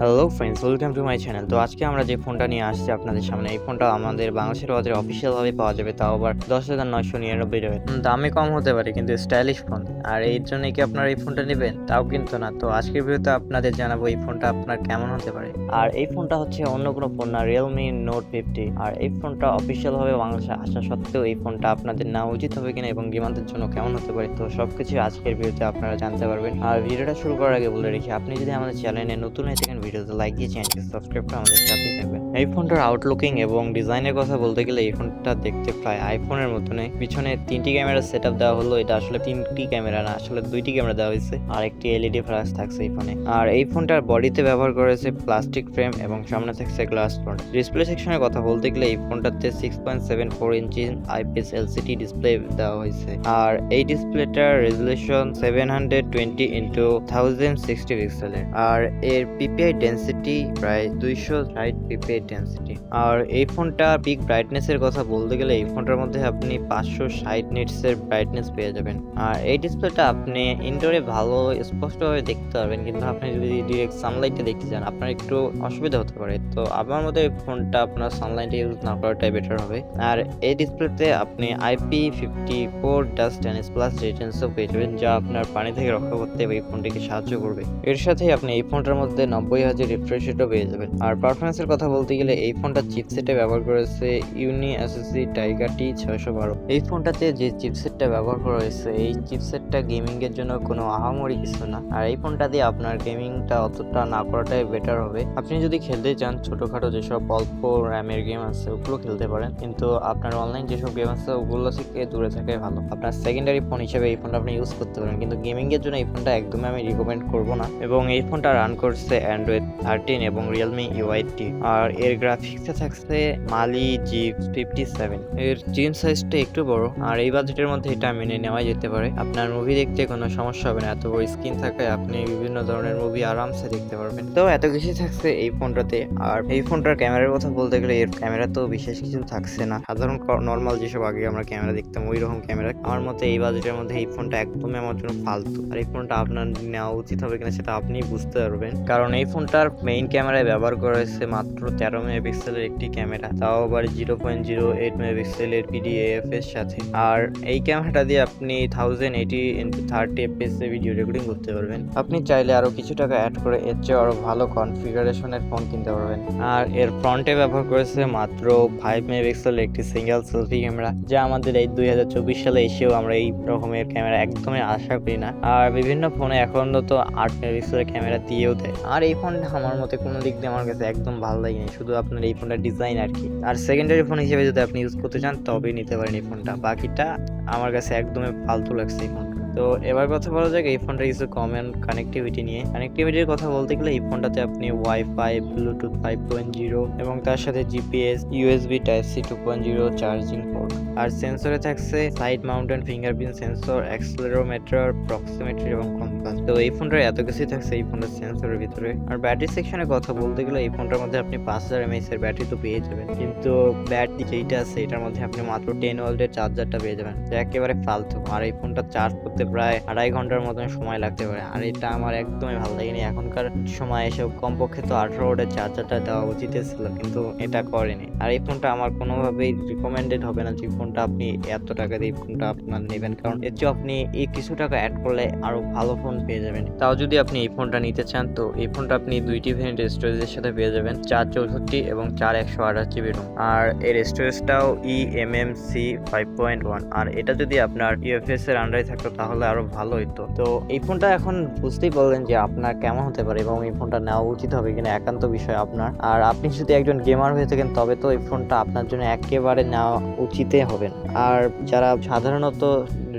Hello friends, welcome to my channel. তো আজকে আমরা যে ফোনটা নিয়ে আসছি আপনাদের সামনে, এই ফোনটা আমাদের বাংলাদেশের বাজারে অফিসিয়ালভাবে পাওয়া যাবে, তাও আবার 10,999 টাকায়। দামে কম হতে পারে কিন্তু স্টাইলিশ ফোন। আর এর জন্য কি আপনারা এই ফোনটা নেবেন? তাও কিন্তু না। তো আজকের ভিডিওতে আপনাদের জানাবো এই ফোনটা আপনার কেমন হতে পারে। আর এই ফোনটা হচ্ছে অন্য কোনো ফোন না, রিয়েলমি নোট 50। আর এই ফোনটা অফিসিয়ালভাবে বাংলাদেশে আসা সত্ত্বেও এই ফোনটা আপনাদের নেওয়া উচিত হবে কিনা এবং গেমারদের জন্য কেমন হতে পারে, তো সবকিছু আজকের ভিডিওতে আপনারা জানতে পারবেন। আর ভিডিওটা শুরু করার আগে বলে রেখে, আপনি যদি আমাদের চ্যানেলে নতুন হয়ে থাকেন, ভিডিওতে লাইক দিয়ে চ্যানেলকে সাবস্ক্রাইব করে আমাদের সাথেই থাকবেন। এই ফোনটার আউটলুকিং এবং ডিজাইনের কথা বলতে গেলে এই ফোনটা দেখতে প্রায় আইফোনের মতনই। পিছনে 3টি ক্যামেরা সেটআপ দেওয়া হলো, এটা আসলে 3টি ক্যামেরা না, আসলে 2টি ক্যামেরা দেওয়া হয়েছে আর একটি এলইডি ফ্ল্যাশ থাকছে এই ফোনে। আর এই ফোনটার বডিতে ব্যবহার করা হয়েছে প্লাস্টিক ফ্রেম এবং সামনে থাকছে গ্লাস ফ্রন্ট। ডিসপ্লে সেকশনের কথা বলতে গেলে এই ফোনটাতে 6.74 ইঞ্চি আইপিএস এলসিডি ডিসপ্লে দেওয়া হয়েছে। আর এই ডিসপ্লেটার রেজুলেশন 720x1060 পিক্সেলের। আর এর পিপিআই ডেন্সিটি প্রায় 260 পিপিআই ডেন্সিটি। আর এই ফোনটা পিক ব্রাইটনেস এর কথা বলতে গেলে এই ফোনটার মধ্যে আপনি 560 নিটস এর ব্রাইটনেস পেয়ে যাবেন। আর এই ডিসপ্লেটা আপনি ইনডোরে ভালো স্পষ্টভাবে দেখতে পারবেন, কিন্তু আপনি যদি ডিরেক্ট সানলাইটে দেখতে চান আপনার একটু অসুবিধা হতে পারে। তো আমার মতে এই ফোনটা আপনার সানলাইটে ইউজ না করাটাই বেটার হবে। আর এই ডিসপ্লেতে আপনি IP54 ডাস্ট এনএস প্লাস রেটেন্সও পেয়ে যাবেন, যা আপনার পানি থেকে রক্ষা করতে এই ফোনটিকে সাহায্য করবে। এর সাথে আপনি এই ফোনটার মধ্যে 90Hz রিফ্রেশ রেটও পেয়ে যাবেন। আর পারফরমেন্সের কথা বলতে গেলে এই ফোনটা চিপসেটে ব্যবহার করেছে ইউনি এসএসডি টাইগার T612। এই ফোনটাতে যে চিপসেটটা ব্যবহার করা হয়েছে, এই চিপসেটটা গেমিং এর জন্য কোনো আহামরি কিছু না। আর এই ফোনটা দিয়ে আপনার গেমিংটা অতটা না করাটাই বেটার হবে। আপনি যদি খেলতে চান ছোটখাটো যেসব অল্প র্যামের গেম আছে ওগুলো খেলতে পারেন, কিন্তু আপনার অনলাইন যেসব গেম আছে ওগুলো থেকে দূরে থাকাই ভালো। আপনার সেকেন্ডারি ফোন হিসেবে এই ফোনটা আপনি ইউজ করতে পারেন, কিন্তু গেমিং এর জন্য এই ফোনটা একদমই আমি রিকমেন্ড করব না। এবং এই ফোনটা রান করছে অ্যান্ড্রয়েড 13 এবং রিয়েলমি UI-টি। আর এর গ্রাফিক্সে থাকছে মালি জি57। এর স্ক্রিন সাইজটা একটু বড়, আর এই বাজেটের মধ্যে এটা মেনে নেওয়া যেতে পারে। আপনার মুভি দেখতে কোনো সমস্যা হবে না, এত বড় স্ক্রিন থাকায় আপনি বিভিন্ন ধরনের মুভি আরামসে দেখতে পারবেন। তো এত কিছু থাকছে এই ফোনটাতে। আর এই ফোনটার ক্যামেরার কথা বলতে গেলে এর ক্যামেরা তো বিশেষ কিছু থাকছে না, সাধারণ নর্মাল যেসব আগে আমরা ক্যামেরা দেখতাম ওই রকম ক্যামেরা। আমার মতে এই বাজেটের মধ্যে এই ফোনটা একদমই আমার জন্য ফালতু। আর এই ফোনটা আপনার নেওয়া উচিত হবে কিনা সেটা আপনি বুঝতে পারবেন, কারণ এই ফোনটার মেইন ক্যামেরায় ব্যবহার করা হয়েছে মাত্র 13 মেগাপিক্সেলের একটি ক্যামেরা, তাও আবার 0.08 মেগাপিক্সেলের PDAF এর সাথে। আর এই ক্যামেরাটা দিয়ে আপনি 1080x30 fps এ ভিডিও রেকর্ডিং করতে পারবেন। আপনি চাইলে আরো কিছু টাকা অ্যাড করে এর চেয়ে আরো ভালো কনফিগারেশনের ফোন কিনতে পারবেন। আর এর ফ্রন্টে ব্যবহার করেছে মাত্র 5 মেগাপিক্সেলের একটি সিঙ্গেল সেলফি ক্যামেরা, যা আমাদের এই 2024 সালে এসেও আমরা এই রকমের ক্যামেরা একদমই আশা করি না। আর বিভিন্ন ফোনে এখন তো 8 মেগাপিক্সেলের ক্যামেরা দিয়েও দেয়। আর এই ফোনটা আমার মতে কোনো দিক দিয়ে আমার কাছে একদম ভালো লাগেনি, শুধু আপনার এই ফোনটার ডিজাইন আর কি। আর সেকেন্ডারি ফোন হিসেবে যদি আপনি ইউজ করতে চান তবেই নিতে পারেন এই ফোনটা, বাকিটা আমার কাছে একদমই ফালতু লাগছে এই ফোনটা। তো এবার কথা বলা যাক এই ফোনটার কিছু কমন কানেক্টিভিটি নিয়ে। কানেক্টিভিটির কথা বলতে গেলে এই ফোনটাতে আপনি ওয়াইফাই, ব্লুটুথ 5.0 এবং তার সাথে GPS, USB Type-C 2.0 charging port. আর সেন্সরে থাকছে side mounted fingerprint sensor, accelerometer, proximity এবং কম্পাস। তো এই ফোনটার এত কিছুই থাকছে এই ফোনটার সেন্সরের ভিতরে। আর ব্যাটারি সেকশনের কথা বলতে গেলে এই ফোনটার মধ্যে আপনি 5000 mAh এর ব্যাটারি তো পেয়ে যাবেন, কিন্তু ব্যাটারি যেটা আছে এটার মধ্যে আপনি মাত্র 10 ভোল্টের চার্জারটা পেয়ে যাবেন, যা একেবারে ফালতু। আর এই ফোনটা চার্জ করতে প্রায় 2.5 ঘন্টার মতন সময় লাগতে পারে, আর এটা আমার একদমই ভালো লাগেনি। এখনকার সময় এসে কমপক্ষে তো 18 ওয়াটের চার্জারটা দেওয়া উচিত ছিল, কিন্তু এটা করেনি। আর এই ফোনটা আমার কোনোভাবেই রিকমেন্ডেড হবে না যে ফোনটা আপনি এত টাকা দিয়ে ফোনটা আপনার নেবেন, কারণ এর চেয়ে আপনি এই কিছু টাকা অ্যাড করলে আরো ভালো ফোন পেয়ে যাবেন। তাও যদি আপনি এই ফোনটা নিতে চান, তো এই ফোনটা আপনি 2টি ভেরিয়েন্ট স্টোরেজের সাথে পেয়ে যাবেন, 464 এবং 4128 GB রোম। আর এর স্টোরেজটাও eMMC 5.1। আর এটা যদি আপনার UFS এর আন্ডারে থাকতো তাহলে আরো ভালো হইতো। তো এই ফোনটা এখন বুঝতেই পারলেন যে আপনার কেমন হতে পারে এবং এই ফোনটা নেওয়া উচিত হবে কিনা একান্ত বিষয় আপনার। আর আপনি যদি একজন গেমার হয়ে থাকেন তবে তো এই ফোনটা আপনার জন্য একেবারে নেওয়া উচিতই হবে। আর যারা সাধারণত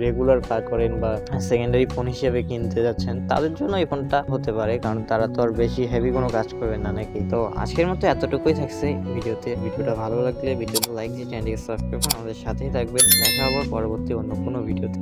রেগুলার কাজ করেন বা সেকেন্ডারি ফোন হিসেবে কিনতে যাচ্ছেন তাদের জন্য এই ফোনটা হতে পারে, কারণ তারা তো আর বেশি হেভি কোনো কাজ করবেন না নাকি। তো আজকের মতো এতটুকুই থাকছে ভিডিওতে। ভিডিওটা ভালো লাগলে ভিডিওতে লাইক দিয়ে চ্যানেলটিকে সাবস্ক্রাইব করে আমাদের সাথেই থাকবেন। দেখা হবে পরবর্তী অন্য কোনো ভিডিওতে।